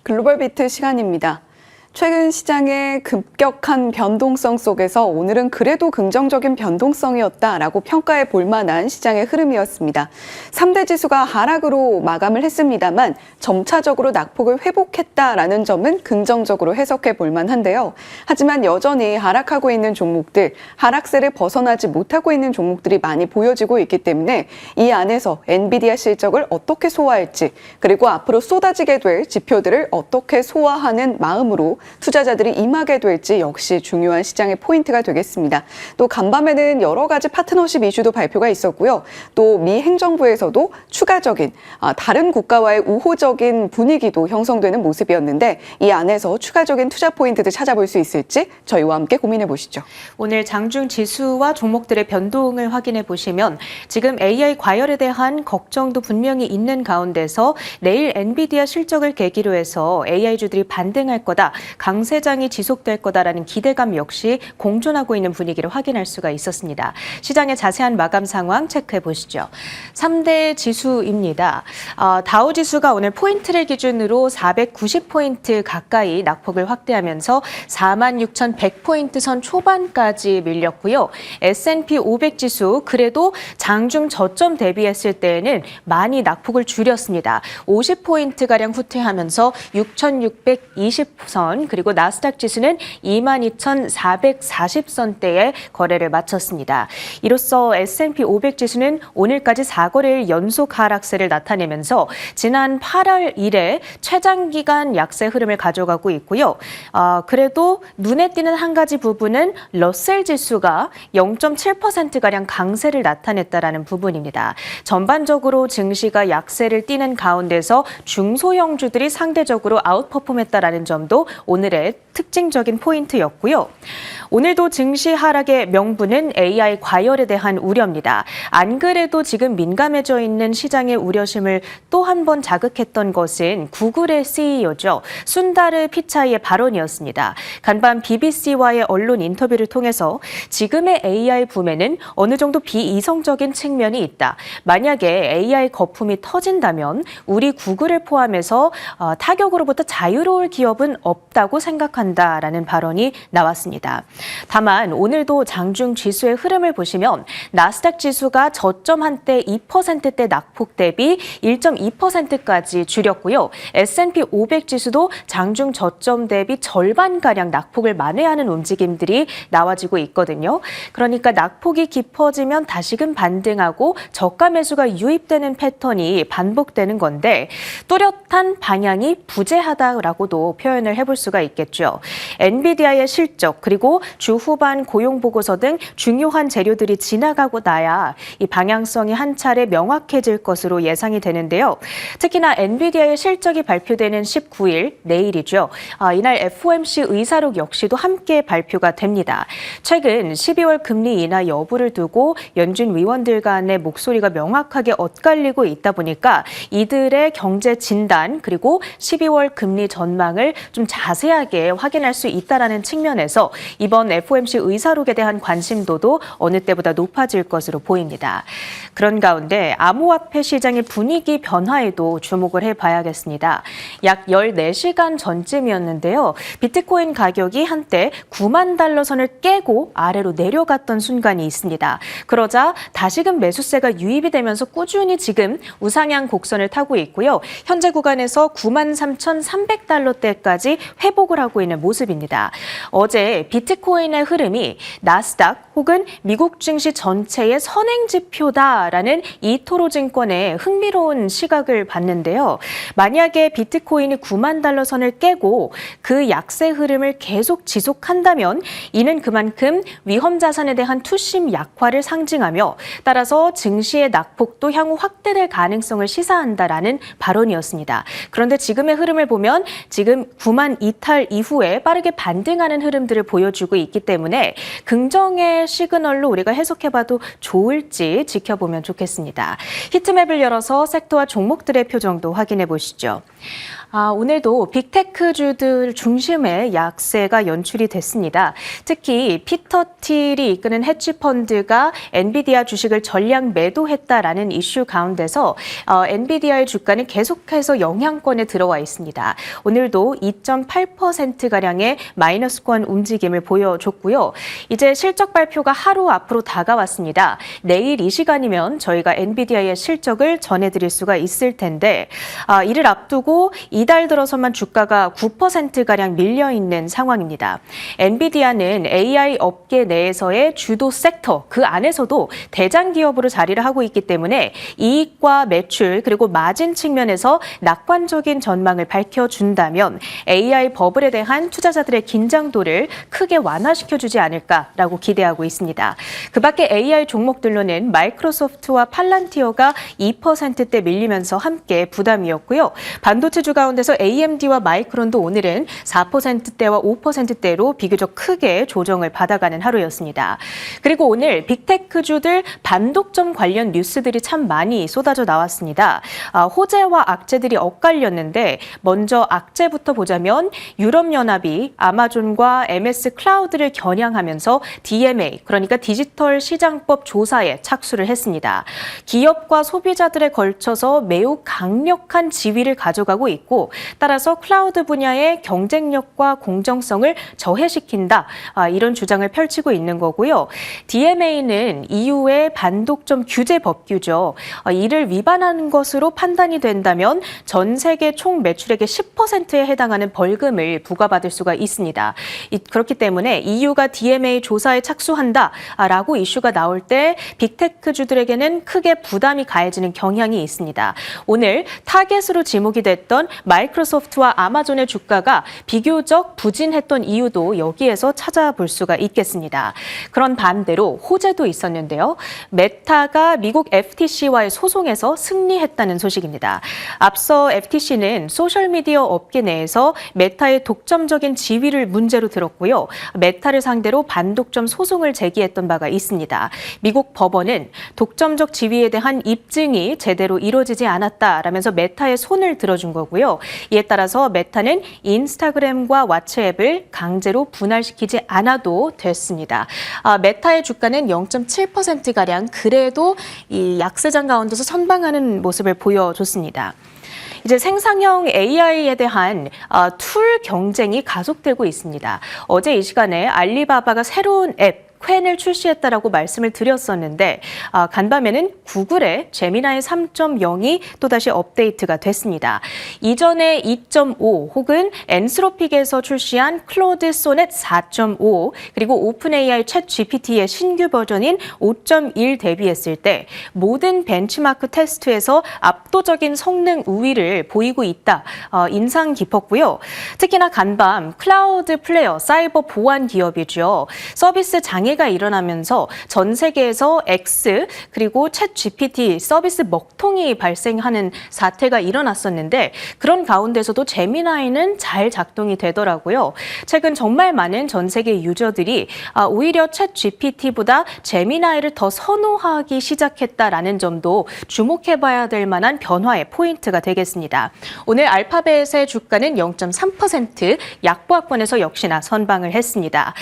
글로벌 비트 시간입니다. 최근 시장의 급격한 변동성 속에서 오늘은 그래도 긍정적인 변동성이었다라고 평가해 볼 만한 시장의 흐름이었습니다. 3대 지수가 하락으로 마감을 했습니다만 점차적으로 낙폭을 회복했다라는 점은 긍정적으로 해석해 볼 만한데요. 하지만 여전히 하락하고 있는 종목들, 하락세를 벗어나지 못하고 있는 종목들이 많이 보여지고 있기 때문에 이 안에서 엔비디아 실적을 어떻게 소화할지, 그리고 앞으로 쏟아지게 될 지표들을 어떻게 소화하는 마음으로 투자자들이 임하게 될지 역시 중요한 시장의 포인트가 되겠습니다. 또 간밤에는 여러 가지 파트너십 이슈도 발표가 있었고요. 또 미 행정부에서도 추가적인 다른 국가와의 우호적인 분위기도 형성되는 모습이었는데 이 안에서 추가적인 투자 포인트들 찾아볼 수 있을지 저희와 함께 고민해 보시죠. 오늘 장중 지수와 종목들의 변동을 확인해 보시면 지금 AI 과열에 대한 걱정도 분명히 있는 가운데서 내일 엔비디아 실적을 계기로 해서 AI주들이 반등할 거다, 강세장이 지속될 거다라는 기대감 역시 공존하고 있는 분위기를 확인할 수가 있었습니다. 시장의 자세한 마감 상황 체크해 보시죠. 3대 지수입니다. 다우지수가 오늘 포인트를 기준으로 490포인트 가까이 낙폭을 확대하면서 46,100포인트 선 초반까지 밀렸고요. S&P 500지수 그래도 장중 저점 대비했을 때에는 많이 낙폭을 줄였습니다. 50포인트가량 후퇴하면서 6,620선, 그리고 나스닥 지수는 22,440선대에 거래를 마쳤습니다. 이로써 S&P 500 지수는 오늘까지 4거래일 연속 하락세를 나타내면서 지난 8월 이래 최장기간 약세 흐름을 가져가고 있고요. 그래도 눈에 띄는 한 가지 부분은 러셀 지수가 0.7%가량 강세를 나타냈다라는 부분입니다. 전반적으로 증시가 약세를 띠는 가운데서 중소형주들이 상대적으로 아웃퍼폼했다라는 점도 오늘의 특징적인 포인트였고요. 오늘도 증시 하락의 명분은 AI 과열에 대한 우려입니다. 안 그래도 지금 민감해져 있는 시장의 우려심을 또 한 번 자극했던 것은 구글의 CEO죠. 순다르 피차이의 발언이었습니다. 간밤 BBC와의 언론 인터뷰를 통해서 지금의 AI 붐에는 어느 정도 비이성적인 측면이 있다. 만약에 AI 거품이 터진다면 우리 구글을 포함해서 타격으로부터 자유로울 기업은 없다고 생각한다라는 발언이 나왔습니다. 다만 오늘도 장중 지수의 흐름을 보시면 나스닥 지수가 저점 한때 2%대 낙폭 대비 1.2%까지 줄였고요. S&P 500 지수도 장중 저점 대비 절반가량 낙폭을 만회하는 움직임들이 나와지고 있거든요. 그러니까 낙폭이 깊어지면 다시금 반등하고 저가 매수가 유입되는 패턴이 반복되는 건데 뚜렷한 방향이 부재하다라고도 표현을 해볼 수가 있겠죠. 엔비디아의 실적 그리고 주 후반 고용 보고서 등 중요한 재료들이 지나가고 나야 이 방향성이 한 차례 명확해질 것으로 예상이 되는데요. 특히나 엔비디아의 실적이 발표되는 19일 내일이죠. 이날 FOMC 의사록 역시도 함께 발표가 됩니다. 최근 12월 금리 인하 여부를 두고 연준 위원들 간의 목소리가 명확하게 엇갈리고 있다 보니까 이들의 경제 진단 그리고 12월 금리 전망을 좀 자세하게 확인할 수 있다라는 측면에서 이번 FOMC 의사록에 대한 관심도도 어느 때보다 높아질 것으로 보입니다. 그런 가운데 암호화폐 시장의 분위기 변화에도 주목을 해봐야겠습니다. 약 14시간 전쯤이었는데요. 비트코인 가격이 한때 9만 달러 선을 깨고 아래로 내려갔던 순간이 있습니다. 그러자 다시금 매수세가 유입이 되면서 꾸준히 지금 우상향 곡선을 타고 있고요. 현재 구간에서 93,300달러대까지 회복을 하고 있는 모습입니다. 어제 비트코인의 흐름이 나스닥 혹은 미국 증시 전체의 선행지표다라는 이토로증권의 흥미로운 시각을 봤는데요. 만약에 비트코인이 9만 달러 선을 깨고 그 약세 흐름을 계속 지속한다면 이는 그만큼 위험 자산에 대한 투심 약화를 상징하며 따라서 증시의 낙폭도 향후 확대될 가능성을 시사한다라는 발언이었습니다. 그런데 지금의 흐름을 보면 지금 9만 이탈 이후에 빠르게 반등하는 흐름들을 보여주고 있기 때문에 긍정의 하나의 시그널로 우리가 해석해봐도 좋을지 지켜보면 좋겠습니다. 히트맵을 열어서 섹터와 종목들의 표정도 확인해 보시죠. 오늘도 빅테크주들 중심의 약세가 연출이 됐습니다. 특히 피터 틸이 이끄는 헤지펀드가 엔비디아 주식을 전량 매도했다라는 이슈 가운데서 엔비디아의 주가는 계속해서 영향권에 들어와 있습니다. 오늘도 2.8%가량의 마이너스권 움직임을 보여줬고요. 이제 실적 발표가 하루 앞으로 다가왔습니다. 내일 이 시간이면 저희가 엔비디아의 실적을 전해드릴 수가 있을 텐데 이를 앞두고 이달 들어서만 주가가 9%가량 밀려있는 상황입니다. 엔비디아는 AI 업계 내에서의 주도 섹터, 그 안에서도 대장 기업으로 자리를 하고 있기 때문에 이익과 매출 그리고 마진 측면에서 낙관적인 전망을 밝혀준다면 AI 버블에 대한 투자자들의 긴장도를 크게 완화시켜주지 않을까라고 기대하고 있습니다. 그 밖에 AI 종목들로는 마이크로소프트와 팔란티어가 2%대 밀리면서 함께 부담이었고요. 반도체주 가운데서 AMD와 마이크론도 오늘은 4%대와 5%대로 비교적 크게 조정을 받아가는 하루였습니다. 그리고 오늘 빅테크주들 반독점 관련 뉴스들이 참 많이 쏟아져 나왔습니다. 호재와 악재들이 엇갈렸는데 먼저 악재부터 보자면 유럽연합이 아마존과 MS 클라우드를 겨냥하면서 DMA, 그러니까 디지털 시장법 조사에 착수를 했습니다. 기업과 소비자들에 걸쳐서 매우 강력한 지위를 가져가고 있고 따라서 클라우드 분야의 경쟁력과 공정성을 저해시킨다. 이런 주장을 펼치고 있는 거고요. DMA는 EU의 반독점 규제 법규죠. 이를 위반하는 것으로 판단이 된다면 전 세계 총 매출액의 10%에 해당하는 벌금을 부과받을 수가 있습니다. 그렇기 때문에 EU가 DMA 조사에 착수한다라고 이슈가 나올 때 빅테크주들에게는 크게 부담이 가해지는 경향이 있습니다. 오늘 타겟으로 지목이 됐던 마이크로소프트와 아마존의 주가가 비교적 부진했던 이유도 여기에서 찾아볼 수가 있겠습니다. 그런 반대로 호재도 있었는데요. 메타가 미국 FTC와의 소송에서 승리했다는 소식입니다. 앞서 FTC는 소셜미디어 업계 내에서 메타의 독점적인 지위를 문제로 들었고요. 메타를 상대로 반독점 소송을 제기했던 바가 있습니다. 미국 법원은 독점적 지위에 대한 입증이 제대로 이루어지지 않았다라면서 메타의 손을 들어준 거고요. 이에 따라서 메타는 인스타그램과 왓츠앱을 강제로 분할시키지 않아도 됐습니다. 메타의 주가는 0.7%가량 그래도 이 약세장 가운데서 선방하는 모습을 보여줬습니다. 이제 생성형 AI에 대한 툴 경쟁이 가속되고 있습니다. 어제 이 시간에 알리바바가 새로운 앱 퀸을 출시했다라고 말씀을 드렸었는데 간밤에는 구글의 제미나이 3.0이 또다시 업데이트가 됐습니다. 이전에 2.5 혹은 엔스로픽에서 출시한 클로드 소넷 4.5 그리고 오픈 AI 챗 GPT의 신규 버전인 5.1 대비했을 때 모든 벤치마크 테스트에서 압도적인 성능 우위를 보이고 있다. 인상 깊었고요. 특히나 간밤 클라우드 플레이어 사이버 보안 기업이죠. 서비스 장애가 일어나면서 전 세계에서 X 그리고 챗 GPT 서비스 먹통이 발생하는 사태가 일어났었는데 그런 가운데서도 제미나이는 잘 작동이 되더라고요. 최근 정말 많은 전 세계 유저들이 오히려 챗 GPT보다 제미나이를 더 선호하기 시작했다라는 점도 주목해봐야 될 만한 변화의 포인트가 되겠습니다. 오늘 알파벳의 주가는 0.3% 약보합권에서 역시나 선방을 했습니다.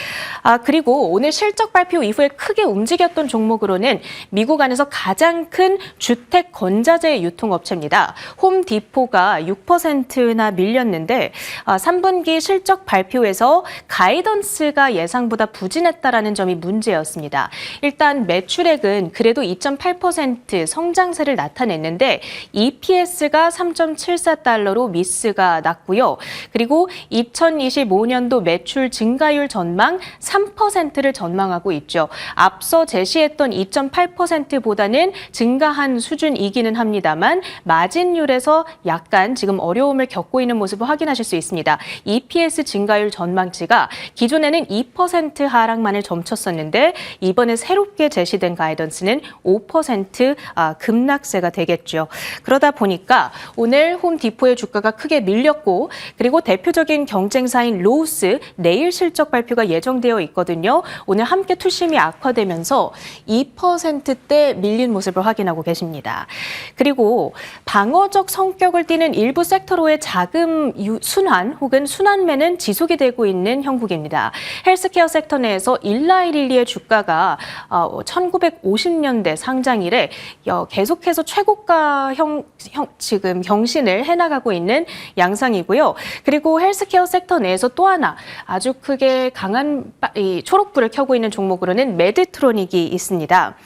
그리고 오늘 실적 발표 이후에 크게 움직였던 종목으로는 미국 안에서 가장 큰 주택 건자재 유통업체입니다. 홈디포가 6%나 밀렸는데 3분기 실적 발표에서 가이던스가 예상보다 부진했다라는 점이 문제였습니다. 일단 매출액은 그래도 2.8% 성장세를 나타냈는데 EPS가 3.74달러로 미스가 났고요. 그리고 2025년도 매출 증가율 전망 3%를 전망하고 있죠. 앞서 제시했던 2.8%보다는 증가한 수준이기는 합니다만 마진율에서 약간 지금 어려움을 겪고 있는 모습을 확인하실 수 있습니다. EPS 증가율 전망치가 기존에는 2% 하락만을 점쳤었는데 이번에 새롭게 제시된 가이던스는 5% 급락세가 되겠죠. 그러다 보니까 오늘 홈디포의 주가가 크게 밀렸고 그리고 대표적인 경쟁사인 로우스 내일 실적 발표가 예정되어 있거든요. 오늘 함께 투심이 악화되면서 2%대 밀린 모습을 확인하고 계십니다. 그리고 방어적 성격을 띠는 일부 섹터로의 자금 순환 혹은 순환매는 지속이 되고 있는 형국입니다. 헬스케어 섹터 내에서 일라이릴리의 주가가 1950년대 상장 이래 계속해서 최고가 지금 경신을 해나가고 있는 양상이고요. 그리고 헬스케어 섹터 내에서 또 하나 아주 크게 강한 초록불을 켜고 있는 종목으로는 메드트로닉이 있습니다.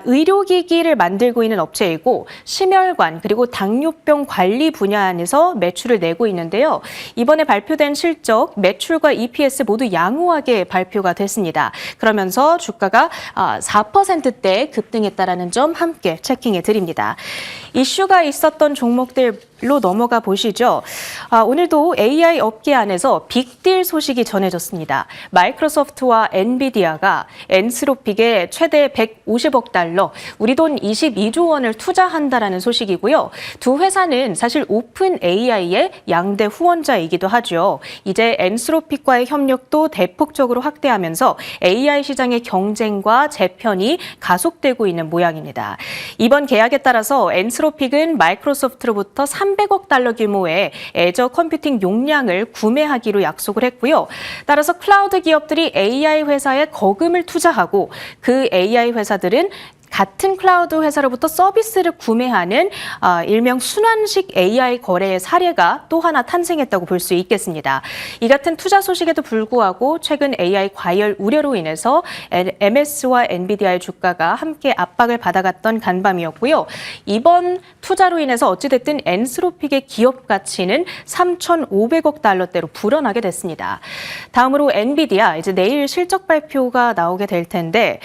의료기기를 만들고 있는 업체이고 심혈관 그리고 당뇨병 관리 분야 안에서 매출을 내고 있는데요. 이번에 발표된 실적, 매출과 EPS 모두 양호하게 발표가 됐습니다. 그러면서 주가가 4%대 급등했다라는 점 함께 체킹해 드립니다. 이슈가 있었던 종목들로 넘어가 보시죠. 오늘도 AI 업계 안에서 빅딜 소식이 전해졌습니다. 마이크로소프트와 엔비디아가 엔스로픽에 최대 150억 달러, 우리 돈 22조 원을 투자한다라는 소식이고요. 두 회사는 사실 오픈 AI의 양대 후원자이기도 하죠. 이제 엔스로픽과의 협력도 대폭적으로 확대하면서 AI 시장의 경쟁과 재편이 가속되고 있는 모양입니다. 이번 계약에 따라서 엔스로픽은 마이크로소프트로부터 300억 달러 규모의 애저 컴퓨팅 용량을 구매하기로 약속을 했고요. 따라서 클라우드 기업들이 AI 회사에 거금을 투자하고 그 AI 회사들은 같은 클라우드 회사로부터 서비스를 구매하는 일명 순환식 AI 거래의 사례가 또 하나 탄생했다고 볼 수 있겠습니다. 이 같은 투자 소식에도 불구하고 최근 AI 과열 우려로 인해서 MS와 엔비디아의 주가가 함께 압박을 받아갔던 간밤이었고요. 이번 투자로 인해서 어찌됐든 엔스로픽의 기업 가치는 3,500억 달러대로 불어나게 됐습니다. 다음으로 엔비디아, 이제 내일 실적 발표가 나오게 될 텐데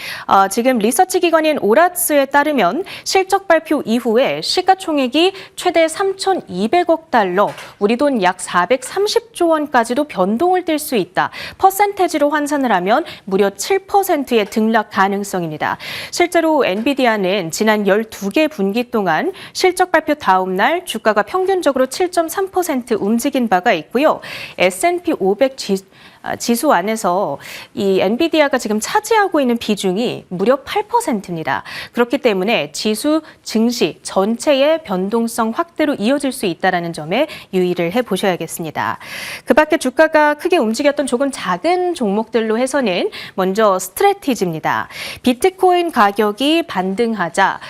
지금 리서치 기관인 오라츠에 따르면 실적 발표 이후에 시가총액이 최대 3,200억 달러, 우리 돈 약 430조 원까지도 변동을 띨 수 있다. 퍼센테지로 환산을 하면 무려 7%의 등락 가능성입니다. 실제로 엔비디아는 지난 12개 분기 동안 실적 발표 다음 날 주가가 평균적으로 7.3% 움직인 바가 있고요. S&P 500 지수 안에서 이 엔비디아가 지금 차지하고 있는 비중이 무려 8%입니다. 그렇기 때문에 지수 증시 전체의 변동성 확대로 이어질 수 있다는 점에 유의를 해보셔야겠습니다. 그 밖에 주가가 크게 움직였던 조금 작은 종목들로 해서는 먼저 스트래티지입니다. 비트코인 가격이 반등하자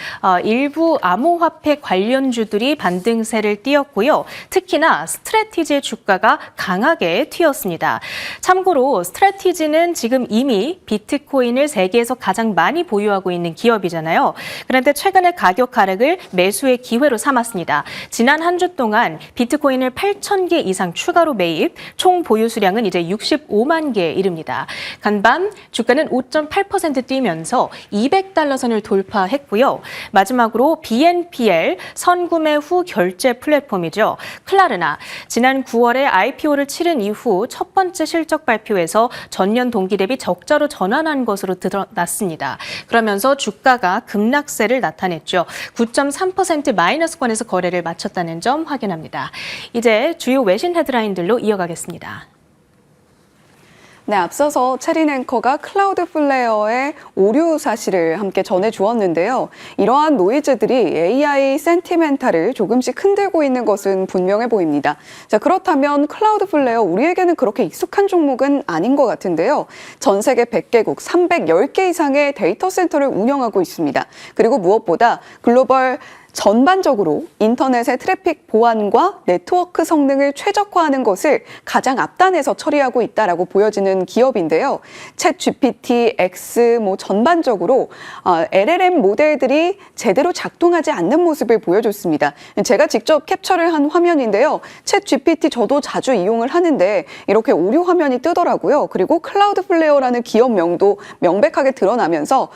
일부 암호화폐 관련주들이 반등세를 띄었고요. 특히나 스트래티지의 주가가 강하게 튀었습니다. 참고로 스트래티지는 지금 이미 비트코인을 세계에서 가장 많이 보유하고 있는 기업이잖아요. 그런데 최근에 가격 하락을 매수의 기회로 삼았습니다. 지난 한 주 동안 비트코인을 8,000개 이상 추가로 매입, 총 보유 수량은 이제 65만 개에 이릅니다. 간밤 주가는 5.8% 뛰면서 200달러 선을 돌파했고요. 마지막으로 BNPL, 선구매 후 결제 플랫폼이죠. 클라르나, 지난 9월에 IPO를 치른 이후 첫 번째 실적 발표에서 전년 동기 대비 적자로 전환한 것으로 드러났습니다. 그러면서 주가가 급락세를 나타냈죠. 9.3% 마이너스권에서 거래를 마쳤다는 점 확인합니다. 이제 주요 외신 헤드라인들로 이어가겠습니다. 네, 앞서서 체린 앵커가 클라우드플레어의 오류 사실을 함께 전해주었는데요. 이러한 노이즈들이 AI 센티멘탈을 조금씩 흔들고 있는 것은 분명해 보입니다. 자, 그렇다면 클라우드플레어 우리에게는 그렇게 익숙한 종목은 아닌 것 같은데요. 전 세계 100개국 310개 이상의 데이터 센터를 운영하고 있습니다. 그리고 무엇보다 글로벌 전반적으로 인터넷의 트래픽 보안과 네트워크 성능을 최적화하는 것을 가장 앞단에서 처리하고 있다라고 보여지는 기업인데요. 챗 GPT, X 전반적으로 LLM 모델들이 제대로 작동하지 않는 모습을 보여줬습니다. 제가 직접 캡처를 한 화면인데요. 챗 GPT 저도 자주 이용을 하는데 이렇게 오류 화면이 뜨더라고요. 그리고 클라우드플레어라는 기업명도 명백하게 드러나면서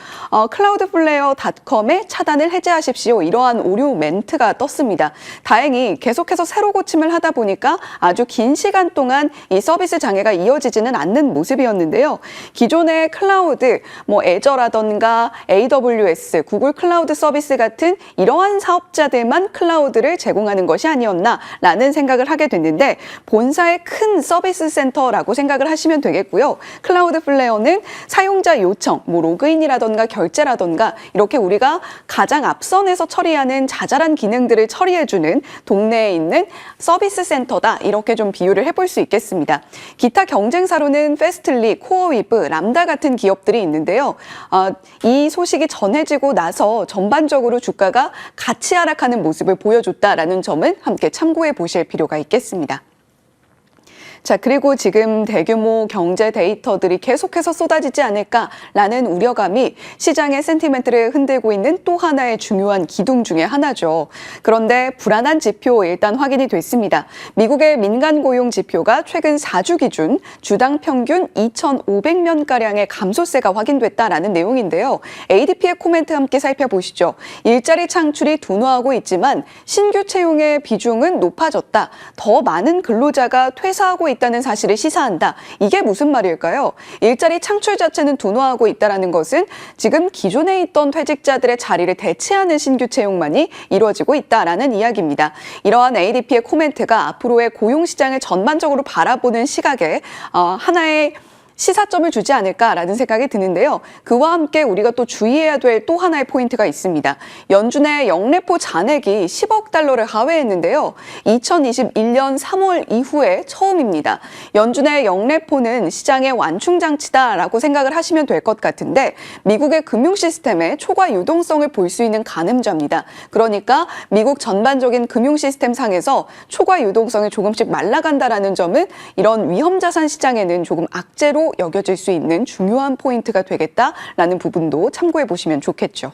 cloudflare.com의 차단을 해제하십시오. 이러한 오류 멘트가 떴습니다. 다행히 계속해서 새로 고침을 하다 보니까 아주 긴 시간 동안 이 서비스 장애가 이어지지는 않는 한 모습이었는데요. 기존의 클라우드, 애저라던가 AWS, 구글 클라우드 서비스 같은 이러한 사업자들만 클라우드를 제공하는 것이 아니었나라는 생각을 하게 됐는데 본사의 큰 서비스 센터라고 생각을 하시면 되겠고요. 클라우드 플레어는 사용자 요청, 로그인이라던가 결제라던가 이렇게 우리가 가장 앞선에서 처리하는 자잘한 기능들을 처리해주는 동네에 있는 서비스 센터다. 이렇게 좀 비유를 해볼 수 있겠습니다. 기타 경쟁사로는 페스틀리, 코어위브, 람다 같은 기업들이 있는데요. 이 소식이 전해지고 나서 전반적으로 주가가 같이 하락하는 모습을 보여줬다라는 점을 함께 참고해 보실 필요가 있겠습니다. 자, 그리고 지금 대규모 경제 데이터들이 계속해서 쏟아지지 않을까라는 우려감이 시장의 센티멘트를 흔들고 있는 또 하나의 중요한 기둥 중에 하나죠. 그런데 불안한 지표 일단 확인이 됐습니다. 미국의 민간 고용 지표가 최근 4주 기준 주당 평균 2,500명가량의 감소세가 확인됐다라는 내용인데요. ADP의 코멘트 함께 살펴보시죠. 일자리 창출이 둔화하고 있지만 신규 채용의 비중은 높아졌다. 더 많은 근로자가 퇴사하고 있다는 사실을 시사한다. 이게 무슨 말일까요? 일자리 창출 자체는 둔화하고 있다는 것은 지금 기존에 있던 퇴직자들의 자리를 대체하는 신규 채용만이 이루어지고 있다는 이야기입니다. 이러한 ADP의 코멘트가 앞으로의 고용시장을 전반적으로 바라보는 시각에 하나의 시사점을 주지 않을까라는 생각이 드는데요. 그와 함께 우리가 또 주의해야 될 또 하나의 포인트가 있습니다. 연준의 영래포 잔액이 10억 달러를 하회했는데요. 2021년 3월 이후에 처음입니다. 연준의 영래포는 시장의 완충장치다라고 생각을 하시면 될 것 같은데 미국의 금융 시스템의 초과 유동성을 볼 수 있는 가늠자입니다. 그러니까 미국 전반적인 금융 시스템 상에서 초과 유동성이 조금씩 말라간다라는 점은 이런 위험자산 시장에는 조금 악재로 여겨질 수 있는 중요한 포인트가 되겠다라는 부분도 참고해 보시면 좋겠죠.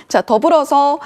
자, 더불어서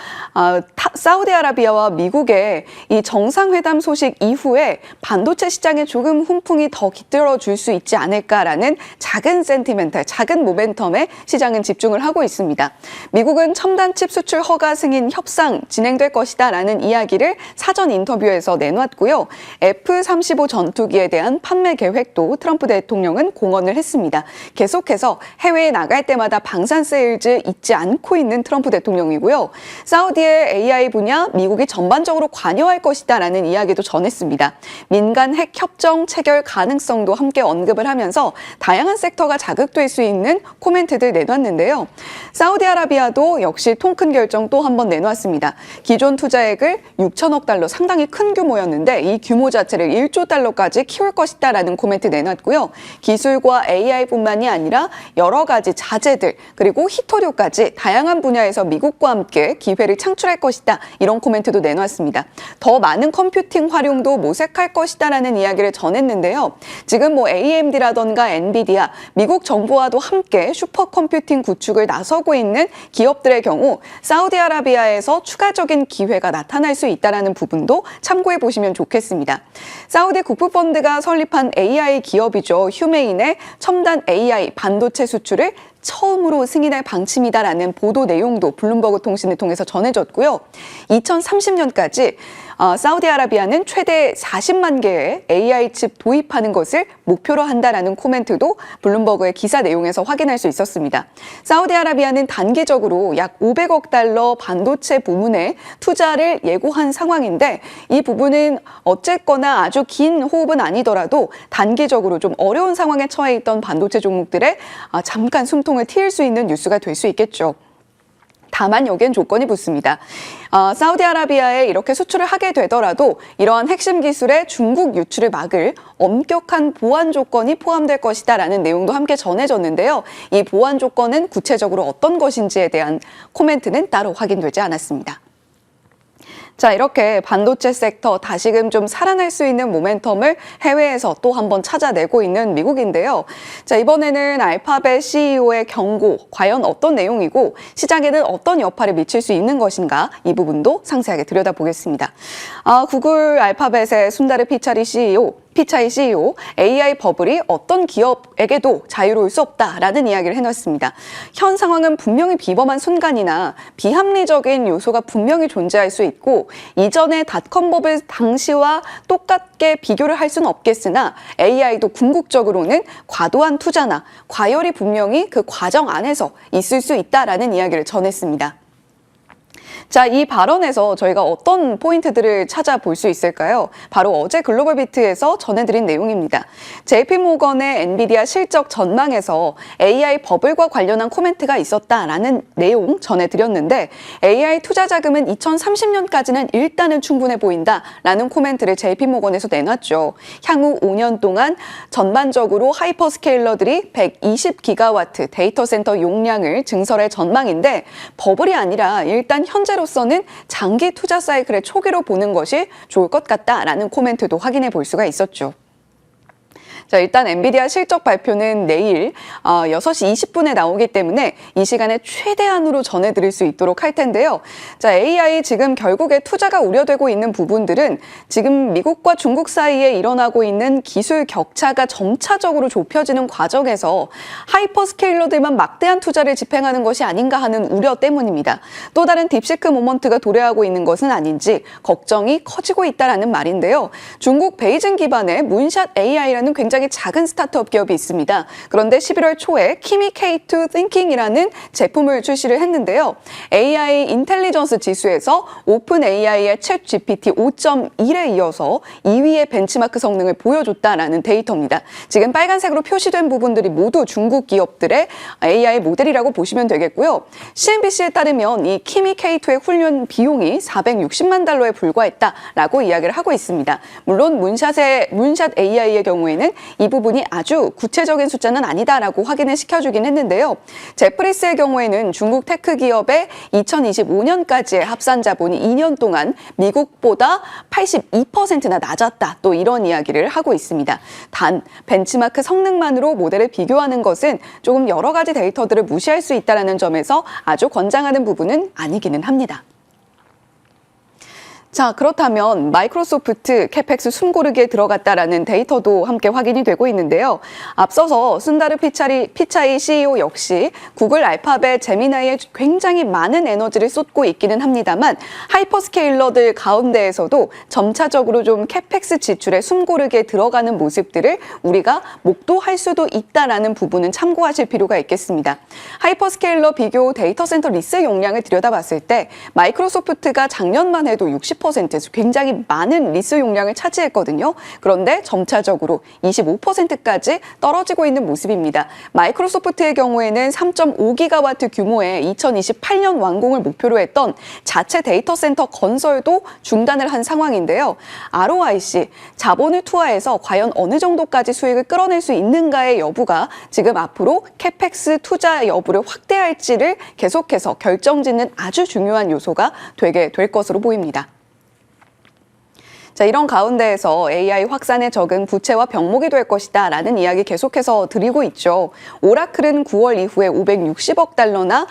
사우디아라비아와 미국의 이 정상회담 소식 이후에 반도체 시장에 조금 훈풍이 더 깃들어 줄 수 있지 않을까라는 작은 센티멘탈, 작은 모멘텀에 시장은 집중을 하고 있습니다. 미국은 첨단 칩 수출 허가 승인 협상 진행될 것이다라는 이야기를 사전 인터뷰에서 내놨고요. F-35 전투기에 대한 판매 계획도 트럼프 대통령은 공언을 했습니다. 계속해서 해외에 나갈 때마다 방산 세일즈 잊지 않고 있는 트럼프 대통령이고요. 사우디의 AI 분야 미국이 전반적으로 관여할 것이다라는 이야기도 전했습니다. 민간 핵 협정 체결 가능성도 함께 언급을 하면서 다양한 섹터가 자극될 수 있는 코멘트들 내놨는데요. 사우디아라비아도 역시 통 큰 결정 또 한 번 내놨습니다. 기존 투자액을 6천억 달러 상당히 큰 규모였는데 이 규모 자체를 1조 달러까지 키울 것이다라는 코멘트 내놨고요. 기술과 AI뿐만이 아니라 여러 가지 자재들 그리고 히토류까지 다양한 분야에서 미국과 함께 기회를 창출할 것이다. 이런 코멘트도 내놨습니다. 더 많은 컴퓨팅 활용도 모색할 것이다라는 이야기를 전했는데요. 지금 AMD라던가 엔비디아, 미국 정부와도 함께 슈퍼컴퓨팅 구축을 나서고 있는 기업들의 경우 사우디아라비아에서 추가적인 기회가 나타날 수 있다는 부분도 참고해 보시면 좋겠습니다. 사우디 국부펀드가 설립한 AI 기업이죠. 휴메인의 첨단 AI 반도체 수출을 처음으로 승인할 방침이다라는 보도 내용도 블룸버그 통신을 통해서 전해졌고요. 2030년까지 사우디아라비아는 최대 40만 개의 AI 칩 도입하는 것을 목표로 한다라는 코멘트도 블룸버그의 기사 내용에서 확인할 수 있었습니다. 사우디아라비아는 단기적으로 약 500억 달러 반도체 부문에 투자를 예고한 상황인데 이 부분은 어쨌거나 아주 긴 호흡은 아니더라도 단기적으로 좀 어려운 상황에 처해 있던 반도체 종목들의 잠깐 숨통을 트일 수 있는 뉴스가 될 수 있겠죠. 다만 여기엔 조건이 붙습니다. 사우디아라비아에 이렇게 수출을 하게 되더라도 이러한 핵심 기술의 중국 유출을 막을 엄격한 보안 조건이 포함될 것이다라는 내용도 함께 전해졌는데요. 이 보안 조건은 구체적으로 어떤 것인지에 대한 코멘트는 따로 확인되지 않았습니다. 자, 이렇게 반도체 섹터 다시금 좀 살아날 수 있는 모멘텀을 해외에서 또 한 번 찾아내고 있는 미국인데요. 자, 이번에는 알파벳 CEO의 경고, 과연 어떤 내용이고 시장에는 어떤 여파를 미칠 수 있는 것인가 이 부분도 상세하게 들여다보겠습니다. 구글 알파벳의 순다르 피차리 CEO, 피차이 CEO, AI 버블이 어떤 기업에게도 자유로울 수 없다라는 이야기를 해놨습니다. 현 상황은 분명히 비범한 순간이나 비합리적인 요소가 분명히 존재할 수 있고 이전의 닷컴 버블 당시와 똑같게 비교를 할 수는 없겠으나 AI도 궁극적으로는 과도한 투자나 과열이 분명히 그 과정 안에서 있을 수 있다라는 이야기를 전했습니다. 자, 이 발언에서 저희가 어떤 포인트들을 찾아볼 수 있을까요? 바로 어제 글로벌비트에서 전해드린 내용입니다. JP모건의 엔비디아 실적 전망에서 AI 버블과 관련한 코멘트가 있었다라는 내용 전해드렸는데 AI 투자 자금은 2030년까지는 일단은 충분해 보인다라는 코멘트를 JP모건에서 내놨죠. 향후 5년 동안 전반적으로 하이퍼스케일러들이 120기가와트 데이터 센터 용량을 증설할 전망인데 버블이 아니라 일단 현재로서는 장기 투자 사이클의 초기로 보는 것이 좋을 것 같다라는 코멘트도 확인해 볼 수가 있었죠. 자, 일단 엔비디아 실적 발표는 내일 6시 20분에 나오기 때문에 이 시간에 최대한으로 전해드릴 수 있도록 할 텐데요. 자, AI 지금 결국에 투자가 우려되고 있는 부분들은 지금 미국과 중국 사이에 일어나고 있는 기술 격차가 점차적으로 좁혀지는 과정에서 하이퍼스케일러들만 막대한 투자를 집행하는 것이 아닌가 하는 우려 때문입니다. 또 다른 딥시크 모먼트가 도래하고 있는 것은 아닌지 걱정이 커지고 있다라는 말인데요. 중국 베이징 기반의 문샷 AI라는 굉장히 작은 스타트업 기업이 있습니다. 그런데 11월 초에 키미 K2 Thinking이라는 제품을 출시를 했는데요. AI 인텔리전스 지수에서 오픈 AI의 챗 GPT 5.1에 이어서 2위의 벤치마크 성능을 보여줬다라는 데이터입니다. 지금 빨간색으로 표시된 부분들이 모두 중국 기업들의 AI 모델이라고 보시면 되겠고요. CNBC에 따르면 이 키미 K2의 훈련 비용이 460만 달러에 불과했다라고 이야기를 하고 있습니다. 물론 문샷 AI의 경우에는 이 부분이 아주 구체적인 숫자는 아니다라고 확인을 시켜주긴 했는데요. 제프리스의 경우에는 중국 테크 기업의 2025년까지의 합산 자본이 2년 동안 미국보다 82%나 낮았다. 또 이런 이야기를 하고 있습니다. 단 벤치마크 성능만으로 모델을 비교하는 것은 조금 여러 가지 데이터들을 무시할 수 있다는 점에서 아주 권장하는 부분은 아니기는 합니다. 자, 그렇다면 마이크로소프트 캐펙스 숨고르기에 들어갔다라는 데이터도 함께 확인이 되고 있는데요. 앞서서 순다르 피차이 CEO 역시 구글 알파벳 제미나이에 굉장히 많은 에너지를 쏟고 있기는 합니다만 하이퍼스케일러들 가운데에서도 점차적으로 좀 캐펙스 지출에 숨고르기에 들어가는 모습들을 우리가 목도할 수도 있다라는 부분은 참고하실 필요가 있겠습니다. 하이퍼스케일러 비교 데이터 센터 리스 용량을 들여다봤을 때 마이크로소프트가 작년만 해도 60% 굉장히 많은 리스 용량을 차지했거든요. 그런데 점차적으로 25%까지 떨어지고 있는 모습입니다. 마이크로소프트의 경우에는 3.5기가와트 규모의 2028년 완공을 목표로 했던 자체 데이터 센터 건설도 중단을 한 상황인데요. ROIC, 자본을 투하해서 과연 어느 정도까지 수익을 끌어낼 수 있는가의 여부가 지금 앞으로 캐펙스 투자 여부를 확대할지를 계속해서 결정짓는 아주 중요한 요소가 되게 될 것으로 보입니다. 자, 이런 가운데에서 AI 확산에 적은 부채와 병목이 될 것이다 라는 이야기 계속해서 드리고 있죠. 오라클은 9월 이후에 560억 달러나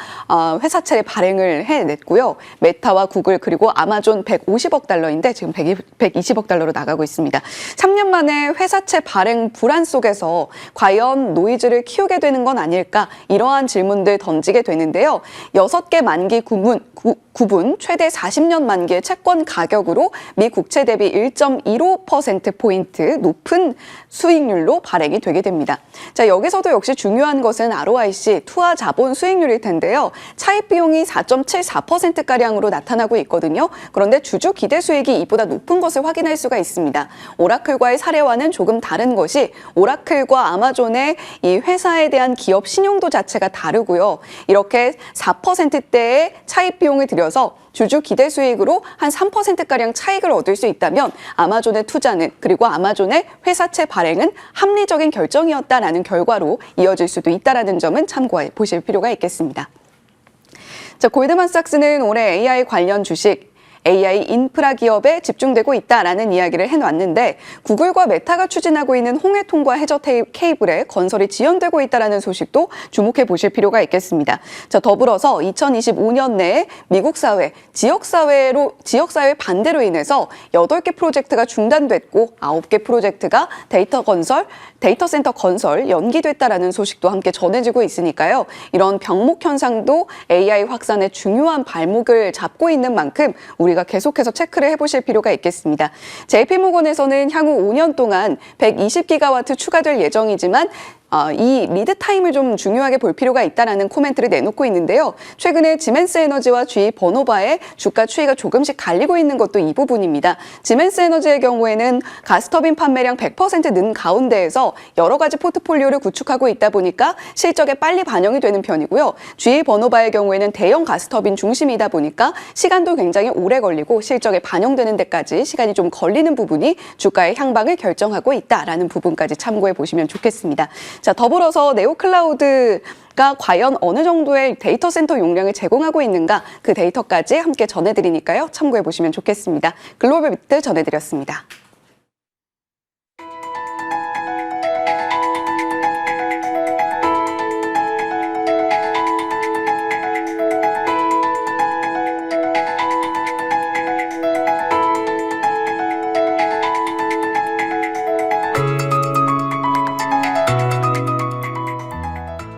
회사채 발행을 해냈고요. 메타와 구글 그리고 아마존 150억 달러인데 지금 120억 달러로 나가고 있습니다. 3년 만에 회사채 발행 불안 속에서 과연 노이즈를 키우게 되는 건 아닐까 이러한 질문들 던지게 되는데요. 6개 만기 구분 최대 40년 만기의 채권 가격으로 미 국채 대비 1.15%포인트 높은 수익률로 발행이 되게 됩니다. 자, 여기서도 역시 중요한 것은 ROIC, 투하 자본 수익률일 텐데요. 차입 비용이 4.74%가량으로 나타나고 있거든요. 그런데 주주 기대 수익이 이보다 높은 것을 확인할 수가 있습니다. 오라클과의 사례와는 조금 다른 것이 오라클과 아마존의 이 회사에 대한 기업 신용도 자체가 다르고요. 이렇게 4%대의 차입 비용을 들여서 주주 기대 수익으로 한 3%가량 차익을 얻을 수 있다면 아마존의 투자는 그리고 아마존의 회사채 발행은 합리적인 결정이었다라는 결과로 이어질 수도 있다는 점은 참고해 보실 필요가 있겠습니다. 자, 골드만삭스는 올해 AI 관련 주식 AI 인프라 기업에 집중되고 있다라는 이야기를 해놨는데 구글과 메타가 추진하고 있는 홍해통과 해저 케이블의 건설이 지연되고 있다라는 소식도 주목해 보실 필요가 있겠습니다. 자, 더불어서 2025년 내에 미국 사회, 지역사회 반대로 인해서 8개 프로젝트가 중단됐고 9개 프로젝트가 데이터 센터 건설 연기됐다라는 소식도 함께 전해지고 있으니까요. 이런 병목 현상도 AI 확산의 중요한 발목을 잡고 있는 만큼 우리가 계속해서 체크를 해보실 필요가 있겠습니다. JP모건에서는 향후 5년 동안 120기가와트 추가될 예정이지만 이 리드 타임을 좀 중요하게 볼 필요가 있다라는 코멘트를 내놓고 있는데요. 최근에 지멘스 에너지와 GE 버노바의 주가 추이가 조금씩 갈리고 있는 것도 이 부분입니다. 지멘스 에너지의 경우에는 가스터빈 판매량 100% 는 가운데에서 여러 가지 포트폴리오를 구축하고 있다 보니까 실적에 빨리 반영이 되는 편이고요. GE 버노바의 경우에는 대형 가스터빈 중심이다 보니까 시간도 굉장히 오래 걸리고 실적에 반영되는 데까지 시간이 좀 걸리는 부분이 주가의 향방을 결정하고 있다라는 부분까지 참고해 보시면 좋겠습니다. 자, 더불어서 네오클라우드가 과연 어느 정도의 데이터 센터 용량을 제공하고 있는가 그 데이터까지 함께 전해드리니까요. 참고해 보시면 좋겠습니다. 글로벌 비트 전해드렸습니다.